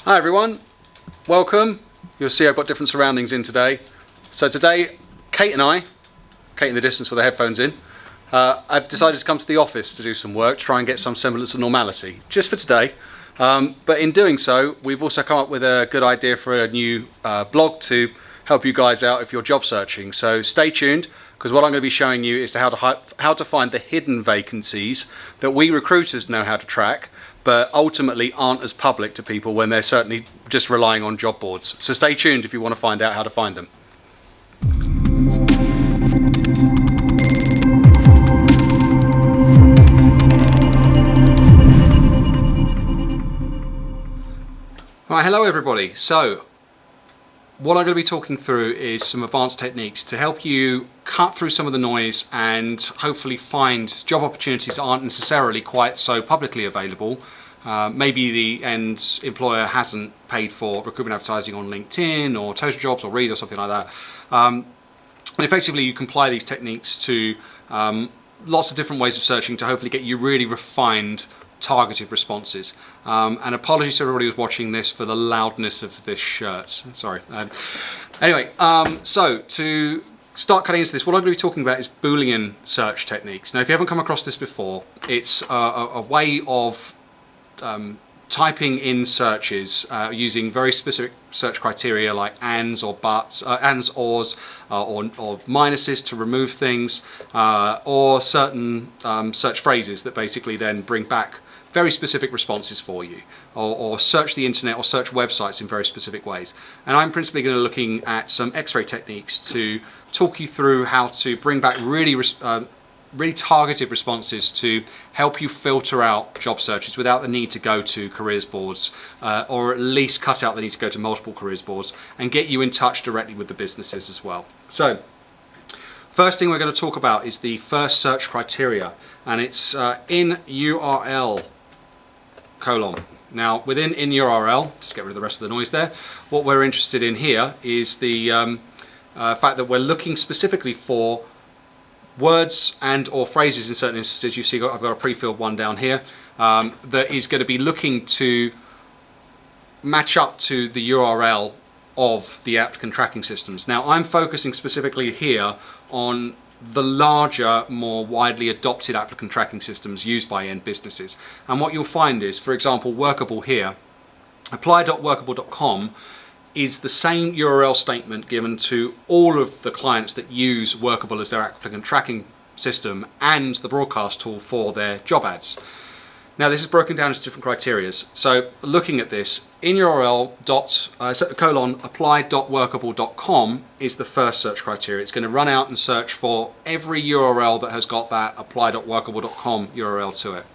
Hi everyone, welcome. You'll see I've got different surroundings in today. So today, Kate and I, Kate in the distance with her headphones in, I've decided to come to the office to do some work, try and get some semblance of normality, just for today. But in doing so, we've also come up with a good idea for a new blog to help you guys out if you're job searching. So stay tuned, because what I'm going to be showing you is how to find the hidden vacancies that we recruiters know how to track, but ultimately aren't as public to people when they're certainly just relying on job boards. So stay tuned if you want to find out how to find them. Right, hello everybody. So what I'm going to be talking through is some advanced techniques to help you cut through some of the noise and hopefully find job opportunities that aren't necessarily quite so publicly available. Maybe the end employer hasn't paid for recruitment advertising on LinkedIn or Total Jobs or Reed or something like that. And effectively you can apply these techniques to lots of different ways of searching to hopefully get you really refined targeted responses. And apologies to everybody who's watching this for the loudness of this shirt. Sorry. Anyway, so to start cutting into this, what I'm going to be talking about is Boolean search techniques. Now, if you haven't come across this before, it's a way of typing in searches using very specific search criteria like ands or buts, ands, ors, or minuses to remove things, or certain search phrases that basically then bring back very specific responses for you, or search the internet or search websites in very specific ways. And I'm principally going to be looking at some X-ray techniques to talk you through how to bring back really targeted responses to help you filter out job searches without the need to go to careers boards, or at least cut out the need to go to multiple careers boards, and get you in touch directly with the businesses as well. So first thing we're going to talk about is the first search criteria, and it's in URL colon. Now within in URL, just get rid of the rest of the noise there, what we're interested in here is the fact that we're looking specifically for words and or phrases in certain instances. You see I've got a pre-filled one down here that is going to be looking to match up to the URL of the applicant tracking systems. Now I'm focusing specifically here on the larger, more widely adopted applicant tracking systems used by end businesses. And what you'll find is, for example, Workable here, apply.workable.com is the same URL statement given to all of the clients that use Workable as their applicant tracking system and the broadcast tool for their job ads. Now this is broken down into different criteria. So looking at this, in URL apply.workable.com is the first search criteria. It's going to run out and search for every URL that has got that apply.workable.com URL to it.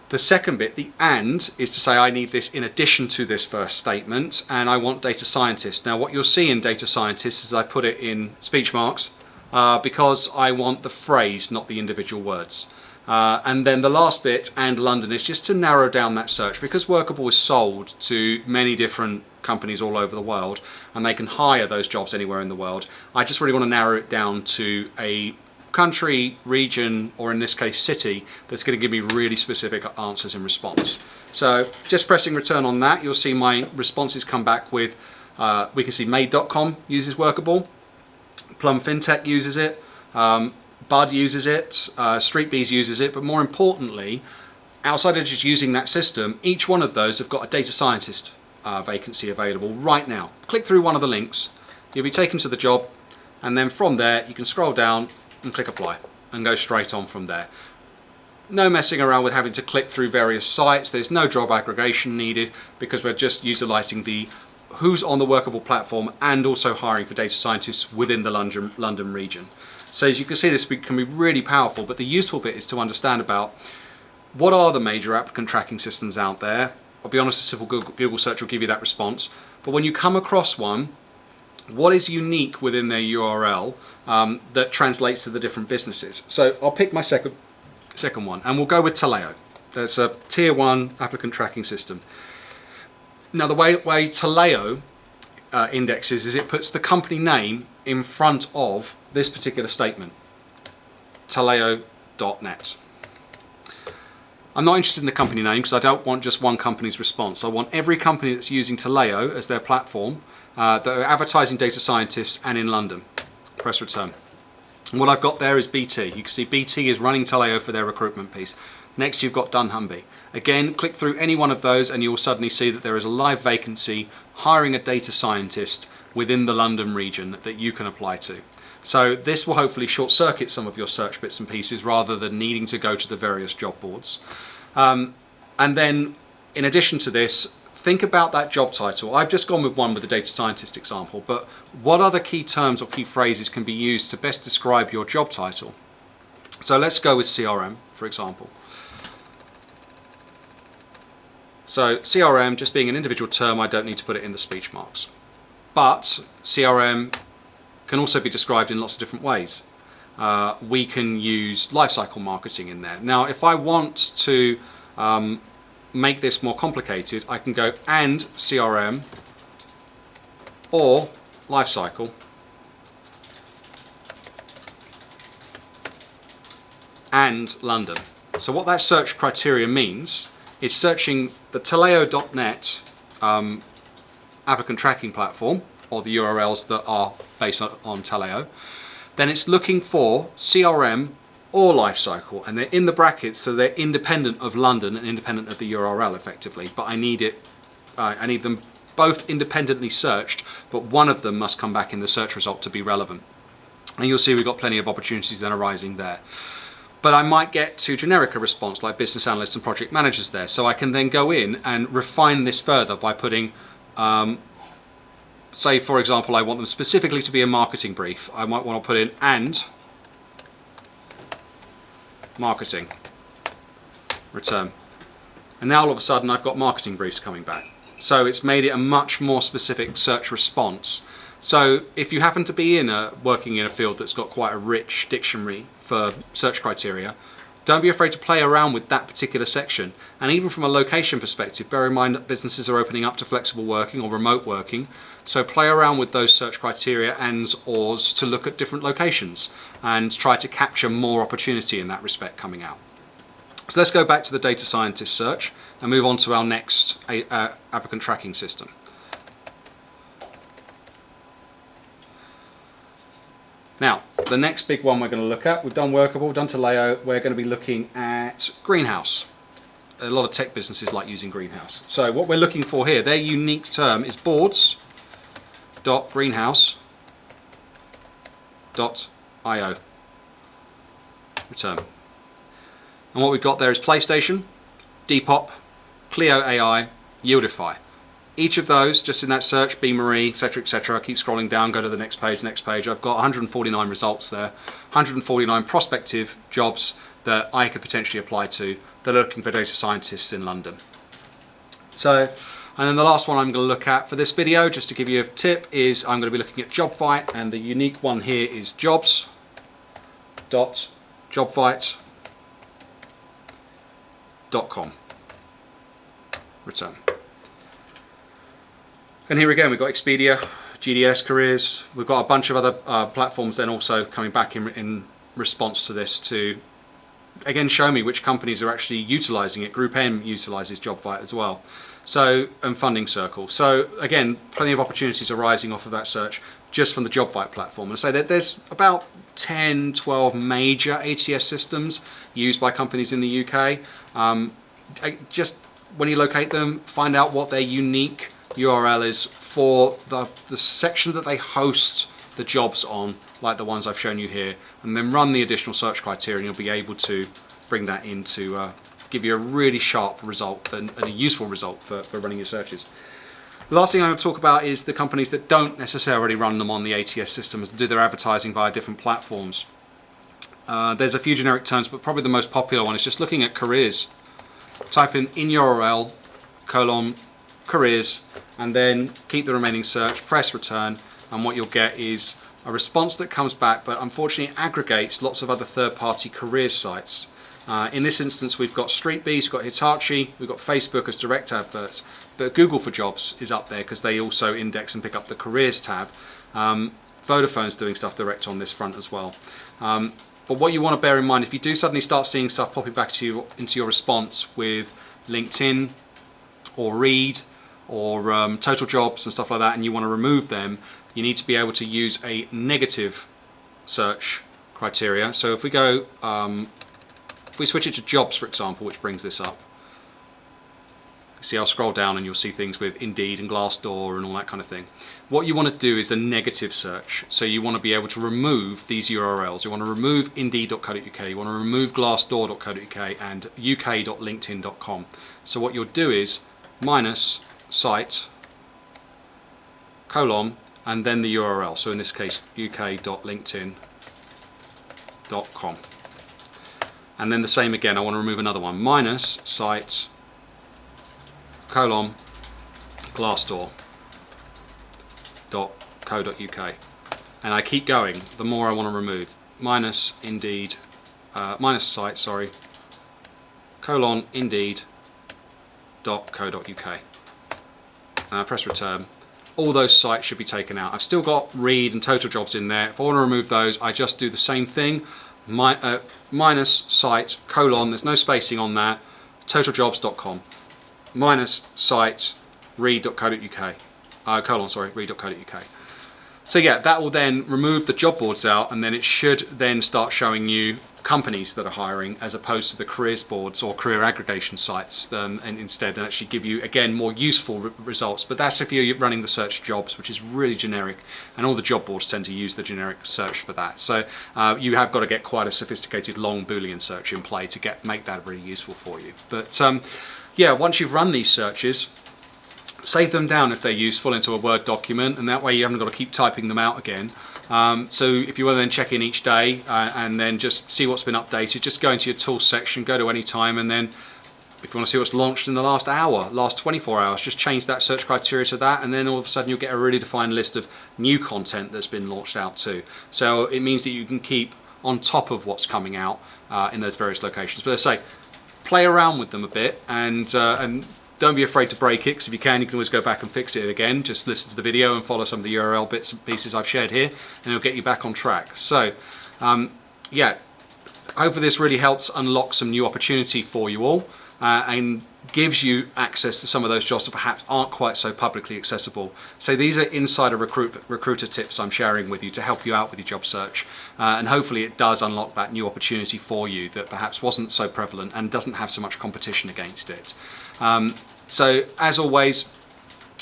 The second bit, the and, is to say I need this in addition to this first statement, and I want data scientist. Now what you'll see in data scientist is I put it in speech marks because I want the phrase, not the individual words. And then the last bit, and London, is just to narrow down that search, because Workable is sold to many different companies all over the world and they can hire those jobs anywhere in the world. I just really want to narrow it down to a country, region, or in this case city, that's going to give me really specific answers in response. So just pressing return on that, you'll see my responses come back with, we can see Made.com uses Workable, Plum FinTech uses it, Bud uses it, StreetBees uses it, but more importantly, outside of just using that system, each one of those have got a data scientist vacancy available right now. Click through one of the links, you'll be taken to the job, and then from there you can scroll down and click apply and go straight on from there. No messing around with having to click through various sites. There's no job aggregation needed, because we're just utilizing the who's on the Workable platform and also hiring for data scientists within the London region. So as you can see, this can be really powerful, but the useful bit is to understand about what are the major applicant tracking systems out there. I'll be honest, a simple Google search will give you that response. But when you come across one, what is unique within their URL that translates to the different businesses? So I'll pick my second one, and we'll go with Taleo. That's a tier 1 applicant tracking system. Now the way Taleo indexes is it puts the company name in front of this particular statement, taleo.net. I'm not interested in the company name because I don't want just one company's response. I want every company that's using Taleo as their platform that are advertising data scientists and in London. Press return. And what I've got there is BT. You can see BT is running Taleo for their recruitment piece. Next you've got dunnhumby. Again, click through any one of those and you'll suddenly see that there is a live vacancy hiring a data scientist within the London region that you can apply to. So this will hopefully short circuit some of your search bits and pieces rather than needing to go to the various job boards. And then in addition to this, think about that job title. I've just gone with one with the data scientist example, but what other key terms or key phrases can be used to best describe your job title? So let's go with CRM, for example. So CRM, just being an individual term, I don't need to put it in the speech marks. But CRM can also be described in lots of different ways. We can use lifecycle marketing in there. Now, if I want to make this more complicated, I can go and CRM or lifecycle and London. So what that search criteria means, it's searching the Taleo.net applicant tracking platform, or the URLs that are based on Taleo. Then it's looking for CRM or lifecycle, and they're in the brackets, so they're independent of London and independent of the URL effectively. But I need them both independently searched, but one of them must come back in the search result to be relevant. And you'll see we've got plenty of opportunities then arising there. But I might get to generic a response like business analysts and project managers there. So I can then go in and refine this further by putting, say for example, I want them specifically to be a marketing brief. I might want to put in and marketing, return. And now all of a sudden I've got marketing briefs coming back. So it's made it a much more specific search response. So if you happen to be working in a field that's got quite a rich dictionary for search criteria, don't be afraid to play around with that particular section. And even from a location perspective, bear in mind that businesses are opening up to flexible working or remote working. So play around with those search criteria ands, ors to look at different locations and try to capture more opportunity in that respect coming out. So let's go back to the data scientist search and move on to our next applicant tracking system. Now, the next big one we're going to look at, we've done Workable, we've done Taleo, we're going to be looking at Greenhouse. A lot of tech businesses like using Greenhouse. So what we're looking for here, their unique term is boards.greenhouse.io. Return. And what we've got there is PlayStation, Depop, Clio AI, Yieldify. Each of those, just in that search, BMarie, etc., keep scrolling down, go to the next page. I've got 149 results there, 149 prospective jobs that I could potentially apply to that are looking for data scientists in London. So, and then the last one I'm going to look at for this video, just to give you a tip, is I'm going to be looking at JobVite, and the unique one here is jobs.jobvite.com. Return. And here again, we've got Expedia, GDS Careers. We've got a bunch of other platforms then also coming back in response to this to, again, show me which companies are actually utilising it. Group M utilises JobVite as well. So, and Funding Circle. So again, plenty of opportunities arising off of that search just from the JobVite platform. And I say that there's about 10, 12 major ATS systems used by companies in the UK. Just when you locate them, find out what their unique URL is for the section that they host the jobs on, like the ones I've shown you here, and then run the additional search criteria, and you'll be able to bring that in to give you a really sharp result and a useful result for running your searches. The last thing I'm going to talk about is the companies that don't necessarily run them on the ATS systems and do their advertising via different platforms. There's a few generic terms, but probably the most popular one is just looking at careers. Type in URL, careers, and then keep the remaining search, press return, and what you'll get is a response that comes back, but unfortunately it aggregates lots of other third-party careers sites. In this instance, we've got StreetBees, we've got Hitachi, we've got Facebook as direct adverts, but Google for Jobs is up there because they also index and pick up the careers tab. Vodafone's doing stuff direct on this front as well. But what you want to bear in mind, if you do suddenly start seeing stuff popping back to you into your response with LinkedIn or Reed or Total Jobs and stuff like that, and you want to remove them, you need to be able to use a negative search criteria. So if we go, if we switch it to jobs, for example, which brings this up, see, I'll scroll down and you'll see things with Indeed and Glassdoor and all that kind of thing. What you want to do is a negative search. So you want to be able to remove these URLs. You want to remove Indeed.co.uk, you want to remove Glassdoor.co.uk and uk.linkedin.com. So what you'll do is minus site, colon, and then the URL. So in this case, uk.linkedin.com. And then the same again, I want to remove another one, minus site, colon, glassdoor.co.uk, and I keep going. The more I want to remove, minus Indeed, minus site, sorry, colon, Indeed.co.uk, and press return. All those sites should be taken out. I've still got Reed and Total Jobs in there. If I want to remove those, I just do the same thing, minus site, colon, there's no spacing on that, totaljobs.com, minus site, reed.co.uk, colon, sorry, reed.co.uk. So yeah, that will then remove the job boards out, and then it should then start showing you companies that are hiring as opposed to the careers boards or career aggregation sites, and instead actually give you, again, more useful results. But that's if you're running the search jobs, which is really generic, and all the job boards tend to use the generic search for that. So you have got to get quite a sophisticated long Boolean search in play to make that really useful for you. But yeah, once you've run these searches, save them down if they're useful into a Word document, and that way you haven't got to keep typing them out again. So if you want to then check in each day and then just see what's been updated, just go into your tools section, go to any time, and then if you want to see what's launched in the last hour, last 24 hours, just change that search criteria to that, and then all of a sudden you'll get a really defined list of new content that's been launched out too. So it means that you can keep on top of what's coming out in those various locations. But as I say, play around with them a bit, and don't be afraid to break it, because if you can always go back and fix it again. Just listen to the video and follow some of the URL bits and pieces I've shared here, and it'll get you back on track. So yeah, hopefully this really helps unlock some new opportunity for you all, and gives you access to some of those jobs that perhaps aren't quite so publicly accessible. So these are insider recruiter tips I'm sharing with you to help you out with your job search, and hopefully it does unlock that new opportunity for you that perhaps wasn't so prevalent and doesn't have so much competition against it. So as always,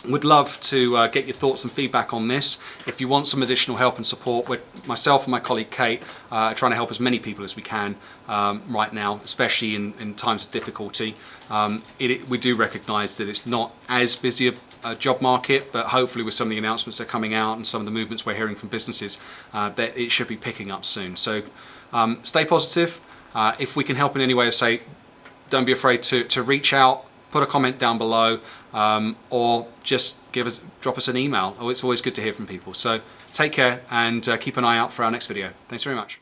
would love to get your thoughts and feedback on this. If you want some additional help and support, myself and my colleague Kate are trying to help as many people as we can right now, especially in times of difficulty. We do recognise that it's not as busy a job market, but hopefully with some of the announcements that are coming out and some of the movements we're hearing from businesses, that it should be picking up soon. So stay positive. If we can help in any way, say, don't be afraid to reach out, put a comment down below, or just drop us an email. It's always good to hear from people. So take care, and keep an eye out for our next video. Thanks very much.